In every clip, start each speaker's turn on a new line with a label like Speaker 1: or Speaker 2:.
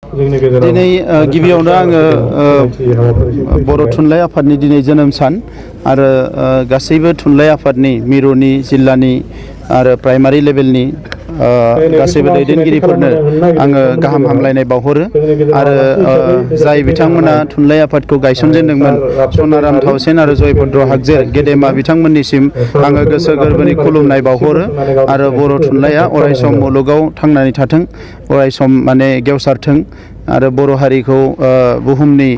Speaker 1: दिनै गिबियावनो आङो बर' थुनलाइ आफादनि दिनै जोनोम सान आरो गासैबो थुनलाइ आफादनि मिरुनि जिल्लानि आरो प्राइमारि लेभेलनि गासैबो दैदेनगिरिफोरनो आङो गाहाम हामलायनाय बावहरो आरो जाय बिथांमोना थुनलाइ आफादखौ गायसनजेनदोंमोन सनाराम थाउसेन आरो जयभद्र हागजेर गेदेमा बिथांमोननिसिम आङो गोसो गोरबोनि खुलुमनाय बावहरो आरो बर' थुनलाइया अरायसम मुलुगाव थांनानै थाथों अरायसम माने गेवसारथों आरो बर' हारिखौ बुहुमनि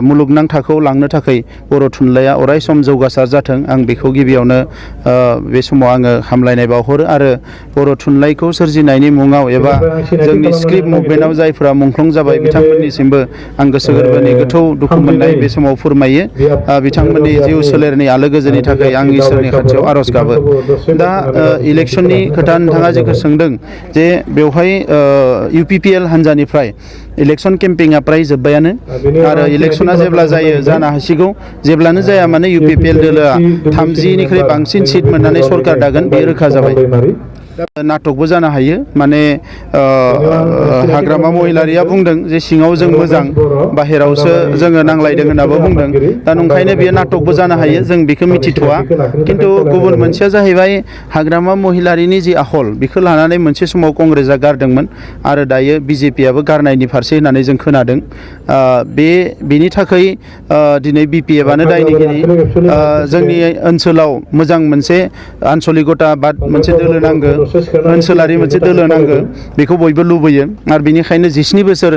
Speaker 1: मुलुगनां थाखोआव लांनो थाखाय बर' थुनलाइया अरायसम जौगासार जाथों आं बेखौ गिबियावनो बे समाव आङो हामलायनाय बावहरो आरो बर' थुनलाइखौ सोरजिनायनि मुङाव एबा जोंनि स्क्रिप्ट मुभमेन्टआव जायफोरा मुंख्लं जाबाय बिथांमोननिसिमबो आं गोसो गोरबोनि गोथौ दुखु मोननाय बे समाव फोरमायो बिथांमोननि जिउ सोलेरनि आलो गोजोननि थाखाय आं इसोरनि खाथियाव आर'ज गाबो। दा इलेक्सननि खोथा नोंथाङा जेखौ सोंदों जे बेवहाय UPPL हान्जानिफ्राय इलेक्सन केम्पेइना प्राय जोब्बायानो आरो इलेक्सना जेब्ला जायो जानो हासिगौ जेब्लानो जाया माने UPPL दोलोआ 30निख्रुइ बांसिन सिट मोननानै सरकार दागोन बे रोखा जाबाय। नाटकबो जानो हायो माने हाग्रामा महिलारिया बुंदों जे सिङाव जों मोजां बाहेरावसो जोङो नांलायदों होननाबो बुंदों दा नंखायनो बेयो नाटकबो जानो हायो जों बेखौ मिथिथ'वा खिन्थु गुबुन मोनसेया जाहैबाय हाग्रामा महिलारिनि जि आखल बेखौ लानानै मोनसे समाव कंग्रेसआ गारदोंमोन आरो दायो BJPआबो गारनायनि फारसे होननानै जों खोनादों बेनि थाखाय दिनै BPFआनो दायनिगिरि जोंनि ओनसोलाव मोजां मोनसे आन्चलिकताबाद मोनसे दोलो नांगौ ओनसोलारि मोनसे दोलो नांगौ बेखौ बयबो लुबैयो आरो बेनिखायनो 17 बोसोर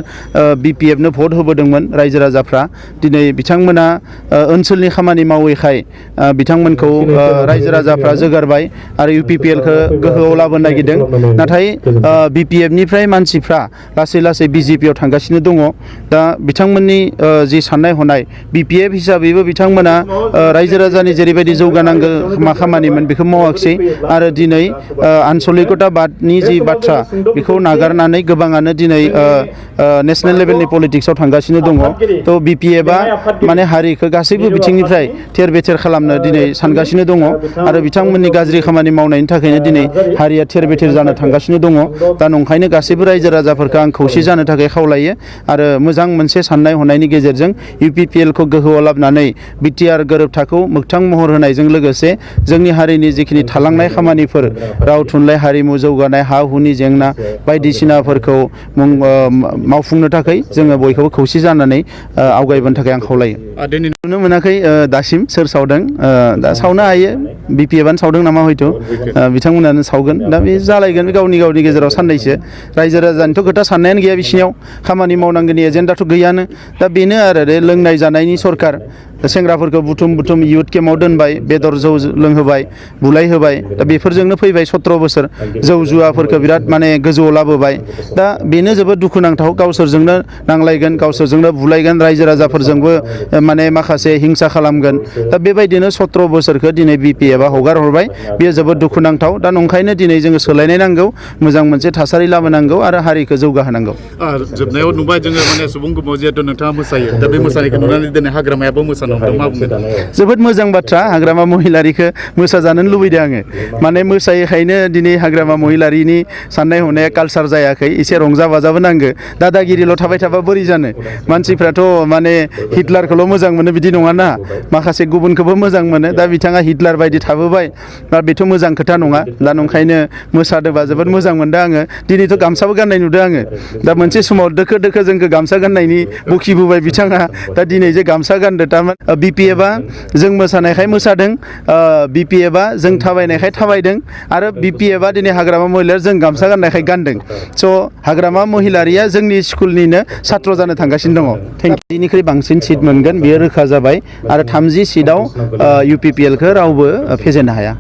Speaker 1: BPFनो भट होबोदोंमोन रायजो राजाफ्रा दिनै बिथांमोना ओनसोलनि खामानि मावैखाय बिथांमोनखौ रायजो राजाफ्रा जोगारबाय आरो UPPLखौ गोहोआव लाबोनो नागिरदों नाथाय BPFनिफ्राय मानसिफ्रा लासै लासै BJPआव थांगासिनो दङ दा बिथांमोननि जि साननाय हनाय BPF हिसाबैबो बिथांमोना रायजो राजानि जेरैबायदि जौगानांगौ मा खामानिमोन बेखौ मावाखिसै आरो दिनै आन्चलिकताबादनि जि बाथ्रा बेखौ नागारनानै गोबाङानो दिनै नेशनेल लेभेलनि पलिटिक्सआव थांगासिनो दङ थ' BPFआ माने हारिखौ गासैबो बिथिंनिफ्राय थेर बेथेर खालामनो दिनै सानगासिनो दङ आरो बिथांमोननि गाज्रि खामानि मावनायनि थाखायनो दिनै हारिया थेर बेथेर जानो थांगासिनो दङ दा नंखायनो गासैबो रायजो राजाफोरखौ आं खौसे जानो थाखाय खावलायो आरो मोजां मोनसे साननाय हनायनि गेजेरजों UPPLखौ गोहोआव लाबोनानै BTR गोरोबथाखौ मोगथां महर होनायजों लोगोसे जोंनि हारिनि जिखिनि थालांनाय खामानिफोर राव थुनलाइ हारिमु जौगानाय हा हुनि जेंना बायदिसिनाफोरखौ मावफुंनो थाखाय जोङो बयखौबो खौसे जानानै आवगायबोनो थाखाय आं खावलायो। नुनो मोनाखै दासिम सोर सावदों दा सावनो हायो BPFआनो सावदों नामा हयथ' बिथांमोनानो सावगोन दा बे जालायगोन गावनि गेजेराव साननैसो रायजो राजानिथ' खोथा साननायानो गैया बिसिनियाव खामानि मावनांगौनि एजेन्डाथ' गैयानो दा बेनो आरो लोंनाय जानायनि सरकार सेंग्राफोरखौ बुथुम इयुथ केम्पआव दोनबाय बेदर जौ लोंहोबाय बुलाय होबाय दा बेफोरजोंनो फैबाय 17 बोसोर जौ जुवाफोरखौ बिराद माने गोजौआव लाबोबाय दा बेनो जोबोद दुखुनांथाव गावसोरजोंनो नांलायगोन गावसोरजोंनो बुलायगोन रायजो राजाफोरजोंबो माने माखासे हिंसा खालामगोन दा बेबायदिनो 17 बोसोरखौ दिनै BPFआ हगार हरबाय बेयो जोबोद दुखुनांथाव दा नंखायनो दिनै जोङो सोलायनाय नांगौ मोजां मोनसे थासारि लाबोनांगौ आरो हारिखौ जौगाहोनांगौ।
Speaker 2: जोबनायाव नुबाय जोङो माने सुबुं गुमाव जिहेतु नोंथाङा मोसायो दा बे मोसानायखौ नुनानै दिनै हाग्रामायाबो मोसानो हमदों मा बुंदों?
Speaker 1: जोबोद मोजां बाथ्रा हाग्रामा महिलारिखौ मोसाजानो लुबैदों आङो माने मोसायैखायनो दिनै हाग्रामा महिलारिनि साननाय हनाया कालसार जायाखै एसे रंजा बाजाबो नांगौ दादागिरिल' थाबाय थाबा बोरै जानो मानसिफ्राथ' माने हिटलारखौल' मोजां मोनो बिदि नङाना माखासे गुबुनखौबो मोजां मोनो दा बिथाङा हिटलार बायदि थाबोबाय दा बेथ' मोजां खोथा नङा दा नंखायनो मोसादोंबा जोबोद मोजां मोनदों आङो दिनैथ' गामसाबो गाननाय नुदों आङो दा मोनसे समाव दोखो जोंखौ गामसा गाननायनि बखिबोबाय बिथाङा दा दिनै जे गामसा गानदों थारमाने BPFआ जों मोसानायखाय मोसादों BPFआ जों थाबायनायखाय थाबायदों आरो BPFआ दिनै हाग्रामा महिलारि जों गामसा गाननायखाय गानदों स' हाग्रामा महिलारिया जोंनि स्कुलनिनो सात्र जानो थांगासिनो दङ। 30निख्रुइ बांसिन सिट मोनगोन बेयो रोखा जाबाय आरो 30 सिटआव UPPLखौ रावबो फेजेननो हाया।